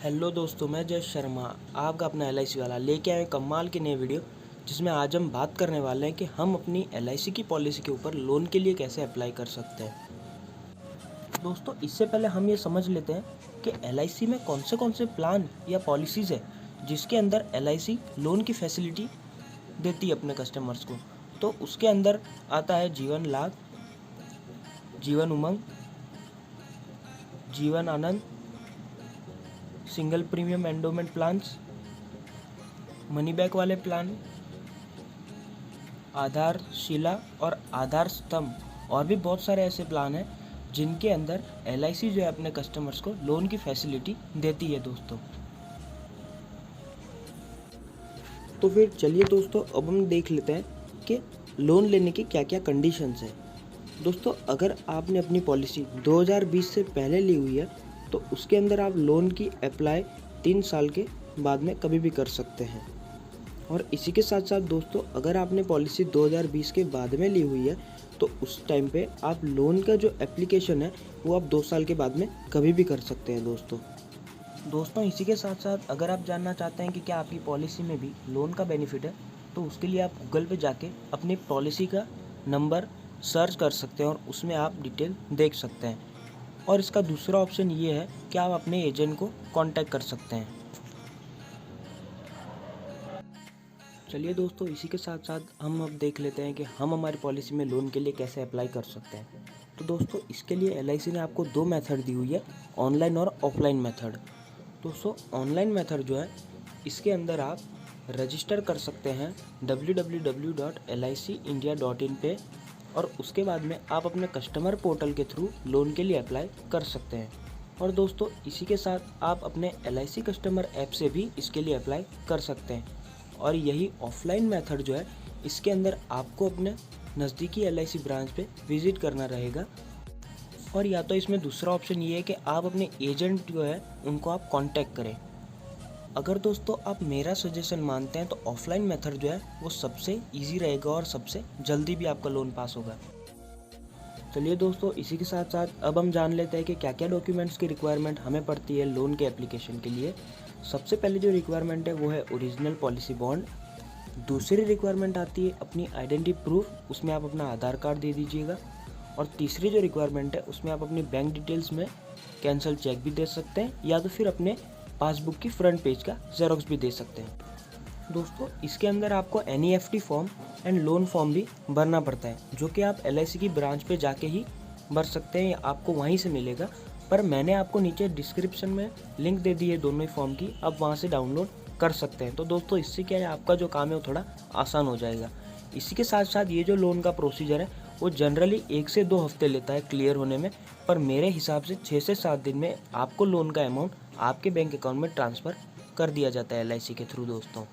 Hello दोस्तों, मैं जय शर्मा आपका अपना LIC वाला लेके आए कमाल की नई वीडियो, जिसमें आज हम बात करने वाले हैं कि हम अपनी LIC की पॉलिसी के ऊपर लोन के लिए कैसे अप्लाई कर सकते हैं। दोस्तों, इससे पहले हम ये समझ लेते हैं कि LIC में कौन से प्लान या पॉलिसीज़ है जिसके अंदर LIC लोन की फैसिलिटी देती है अपने कस्टमर्स को। तो उसके अंदर आता है जीवन लाभ, Jeevan Umang, Jeevan Anand, single premium endowment plans, money back वाले प्लान, आधारशिला और आधार स्तंभ और भी बहुत सारे ऐसे प्लान हैं जिनके अंदर LIC जो है अपने कस्टमर्स को लोन की फैसिलिटी देती है दोस्तों। तो फिर चलिए दोस्तों, अब हम देख लेते हैं कि लोन लेने की क्या क्या कंडीशंस हैं। दोस्तों, अगर आपने अपनी पॉलिसी 2020 से पहले ली हुई है तो उसके अंदर आप लोन की अप्लाई 3 साल के बाद में कभी भी कर सकते हैं। और इसी के साथ साथ दोस्तों, अगर आपने पॉलिसी 2020 के बाद में ली हुई है तो उस टाइम पे आप लोन का जो एप्लीकेशन है वो आप 2 साल के बाद में कभी भी कर सकते हैं दोस्तों, इसी के साथ साथ अगर आप जानना चाहते हैं कि क्या आपकी पॉलिसी में भी लोन का बेनिफिट है तो उसके लिए आप गूगल पे जाके अपनी पॉलिसी का नंबर सर्च कर सकते हैं और उसमें आप डिटेल देख सकते हैं। और इसका दूसरा ऑप्शन ये है कि आप अपने एजेंट को कांटेक्ट कर सकते हैं। चलिए दोस्तों, इसी के साथ साथ हम अब देख लेते हैं कि हम हमारी पॉलिसी में लोन के लिए कैसे अप्लाई कर सकते हैं। तो दोस्तों, इसके लिए LIC ने आपको 2 मेथड दी हुई है, ऑनलाइन और ऑफलाइन मेथड। दोस्तों, ऑनलाइन मेथड जो है इसके अंदर आप रजिस्टर कर सकते हैं www.licindia.in पे और उसके बाद में आप अपने कस्टमर पोर्टल के थ्रू लोन के लिए अप्लाई कर सकते हैं। और दोस्तों, इसी के साथ आप अपने LIC कस्टमर ऐप से भी इसके लिए अप्लाई कर सकते हैं। और यही ऑफलाइन मेथड जो है इसके अंदर आपको अपने नज़दीकी LIC ब्रांच पे विज़िट करना रहेगा। और या तो इसमें दूसरा ऑप्शन ये है कि आप अपने एजेंट जो है उनको आप कांटेक्ट करें। अगर दोस्तों आप मेरा सजेशन मानते हैं तो ऑफलाइन मेथड जो है वो सबसे इजी रहेगा और सबसे जल्दी भी आपका लोन पास होगा। चलिए दोस्तों, इसी के साथ साथ अब हम जान लेते हैं कि क्या क्या डॉक्यूमेंट्स की रिक्वायरमेंट हमें पड़ती है लोन के एप्लीकेशन के लिए। सबसे पहले जो रिक्वायरमेंट है वो है ओरिजिनल पॉलिसी बॉन्ड। दूसरी रिक्वायरमेंट आती है अपनी आइडेंटिटी प्रूफ, उसमें आप अपना आधार कार्ड दे दीजिएगा। और तीसरी जो रिक्वायरमेंट है उसमें आप अपनी बैंक डिटेल्स में कैंसिल चेक भी दे सकते हैं या तो फिर अपने पासबुक की फ्रंट पेज का जेरोक्स भी दे सकते हैं। दोस्तों, इसके अंदर आपको NEFT form and loan form भी भरना पड़ता है, जो कि आप LIC की ब्रांच पे जाके ही भर सकते हैं या आपको वहीं से मिलेगा। पर मैंने आपको नीचे डिस्क्रिप्शन में लिंक दे दी है दोनों ही फॉर्म की, आप वहाँ से डाउनलोड कर सकते हैं। तो दोस्तों, इससे क्या है आपका जो काम है वो थोड़ा आसान हो जाएगा। इसी के साथ साथ ये जो लोन का प्रोसीजर है वो जनरली 1 से 2 हफ्ते लेता है क्लियर होने में, पर मेरे हिसाब से 6 से 7 दिन में आपको लोन का अमाउंट आपके बैंक अकाउंट में ट्रांसफ़र कर दिया जाता है LIC के थ्रू। दोस्तों,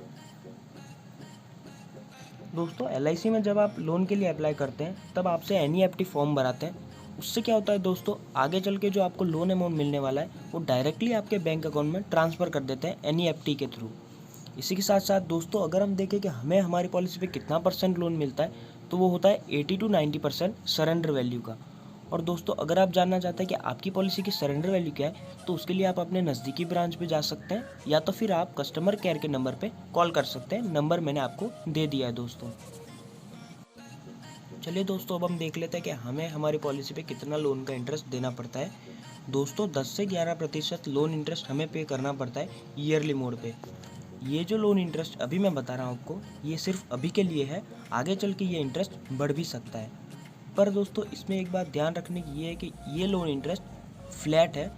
LIC में जब आप लोन के लिए अप्लाई करते हैं तब आपसे NEFT फॉर्म भराते हैं। उससे क्या होता है दोस्तों, आगे चल के जो आपको लोन अमाउंट मिलने वाला है वो डायरेक्टली आपके बैंक अकाउंट में ट्रांसफ़र कर देते हैं NEFT के थ्रू। इसी के साथ साथ दोस्तों, अगर हम देखें कि हमें हमारी पॉलिसी पे कितना % लोन मिलता है तो वो होता है 80 to 90% सरेंडर वैल्यू का। और दोस्तों, अगर आप जानना चाहते हैं कि आपकी पॉलिसी की सरेंडर वैल्यू क्या है तो उसके लिए आप अपने नज़दीकी ब्रांच पे जा सकते हैं या तो फिर आप कस्टमर केयर के नंबर पे कॉल कर सकते हैं। नंबर मैंने आपको दे दिया है दोस्तों। चलिए दोस्तों, अब हम देख लेते हैं कि हमें हमारी पॉलिसी पे कितना लोन का इंटरेस्ट देना पड़ता है। दोस्तों, 10 से 11% लोन इंटरेस्ट हमें पे करना पड़ता है ईयरली मोड पे। ये जो लोन इंटरेस्ट अभी मैं बता रहा हूँ आपको, ये सिर्फ अभी के लिए है, आगे चल के ये इंटरेस्ट बढ़ भी सकता है। पर दोस्तों, इसमें एक बात ध्यान रखने की ये है कि ये लोन इंटरेस्ट फ्लैट है,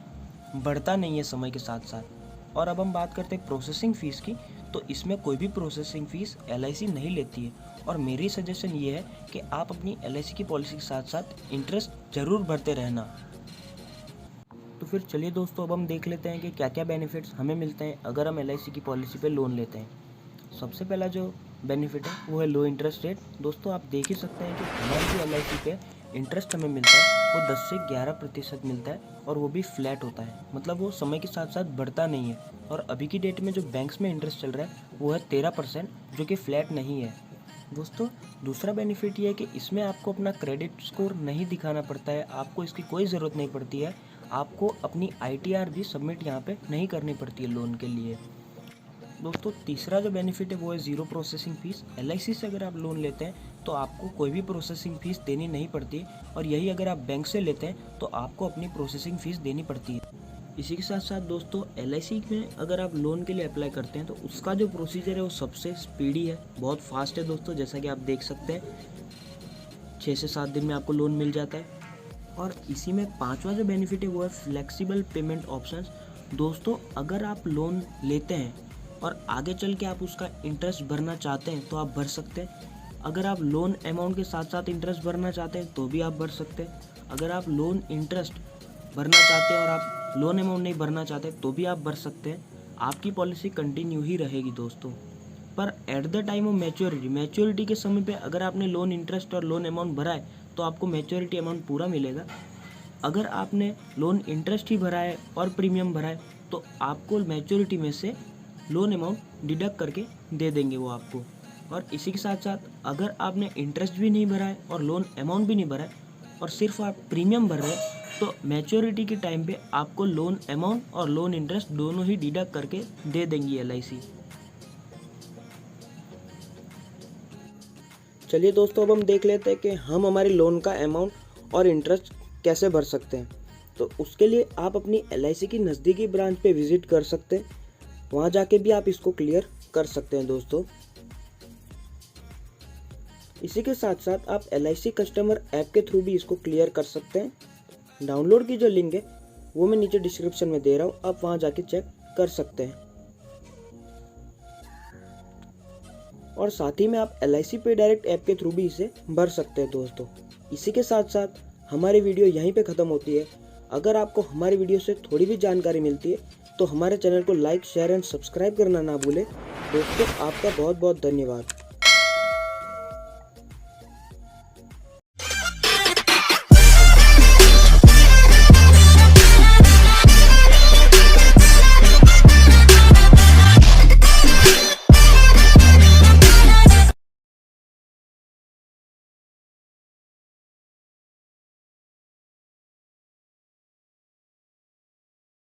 बढ़ता नहीं है समय के साथ साथ। और अब हम बात करते हैं प्रोसेसिंग फ़ीस की, तो इसमें कोई भी प्रोसेसिंग फ़ीस LIC नहीं लेती है। और मेरी सजेशन ये है कि आप अपनी LIC की पॉलिसी के साथ साथ इंटरेस्ट ज़रूर भरते रहना। तो फिर चलिए दोस्तों, अब हम देख लेते हैं कि क्या क्या बेनिफिट्स हमें मिलते हैं अगर हम LIC की पॉलिसी पे लोन लेते हैं। सबसे पहला जो बेनिफिट है वो है लो इंटरेस्ट रेट। दोस्तों, आप देख ही सकते हैं कि हमारी जो LIC पे इंटरेस्ट हमें मिलता है वो 10 से 11% मिलता है और वो भी फ्लैट होता है, मतलब वो समय के साथ साथ बढ़ता नहीं है। और अभी की डेट में जो बैंक्स में इंटरेस्ट चल रहा है वो है 13%, जो कि फ्लैट नहीं है। दोस्तों, दूसरा बेनिफिट ये है कि इसमें आपको अपना क्रेडिट स्कोर नहीं दिखाना पड़ता है, आपको इसकी कोई ज़रूरत नहीं पड़ती है। आपको अपनी ITR भी सबमिट यहाँ पे नहीं करनी पड़ती है लोन के लिए। दोस्तों तीसरा जो बेनिफिट है वो है ज़ीरो प्रोसेसिंग फ़ीस। LIC से अगर आप लोन लेते हैं तो आपको कोई भी प्रोसेसिंग फ़ीस देनी नहीं पड़ती, और यही अगर आप बैंक से लेते हैं तो आपको अपनी प्रोसेसिंग फ़ीस देनी पड़ती है। इसी के साथ साथ दोस्तों LIC में अगर आप लोन के लिए अप्लाई करते हैं तो उसका जो प्रोसीजर है वो सबसे स्पीडी है, बहुत फास्ट है दोस्तों। जैसा कि आप देख सकते हैं 6 से 7 दिन में आपको लोन मिल जाता है। और इसी में पांचवा जो बेनिफिट है वो है फ्लेक्सिबल पेमेंट ऑप्शंस। दोस्तों अगर आप लोन लेते हैं और आगे चल के आप उसका इंटरेस्ट भरना चाहते हैं तो आप भर सकते हैं। अगर आप लोन अमाउंट के साथ साथ इंटरेस्ट भरना चाहते हैं तो भी आप भर सकते हैं। अगर आप लोन इंटरेस्ट भरना चाहते हैं और आप लोन अमाउंट नहीं भरना चाहते तो भी आप भर सकते हैं। आपकी पॉलिसी कंटिन्यू ही रहेगी दोस्तों। पर at the time of maturity के समय पे अगर आपने लोन इंटरेस्ट और लोन अमाउंट भरा है तो आपको मैच्योरिटी अमाउंट पूरा मिलेगा। अगर आपने लोन इंटरेस्ट ही भरा है और प्रीमियम भरा है तो आपको मैच्योरिटी में से लोन अमाउंट डिडक्ट करके दे देंगे वो आपको। और इसी के साथ साथ अगर आपने इंटरेस्ट भी नहीं भरा है और लोन अमाउंट भी नहीं भरा है और सिर्फ आप प्रीमियम भर रहे हैं तो मैच्योरिटी के टाइम पे आपको लोन अमाउंट और लोन इंटरेस्ट दोनों ही डिडक्ट करके दे देंगी LIC। चलिए दोस्तों अब हम देख लेते हैं कि हम हमारे लोन का अमाउंट और इंटरेस्ट कैसे भर सकते हैं। तो उसके लिए आप अपनी LIC की नज़दीकी ब्रांच पे विज़िट कर सकते हैं, वहाँ जाके भी आप इसको क्लियर कर सकते हैं दोस्तों। इसी के साथ साथ आप LIC कस्टमर ऐप के थ्रू भी इसको क्लियर कर सकते हैं। डाउनलोड की जो लिंक है वो मैं नीचे डिस्क्रिप्शन में दे रहा हूँ, आप वहाँ जाके चेक कर सकते हैं। और साथ ही में आप LIC पे डायरेक्ट ऐप के थ्रू भी इसे भर सकते हैं दोस्तों। इसी के साथ साथ हमारी वीडियो यहीं पे ख़त्म होती है। अगर आपको हमारी वीडियो से थोड़ी भी जानकारी मिलती है तो हमारे चैनल को लाइक, शेयर एंड सब्सक्राइब करना ना भूलें। दोस्तों आपका बहुत बहुत धन्यवाद।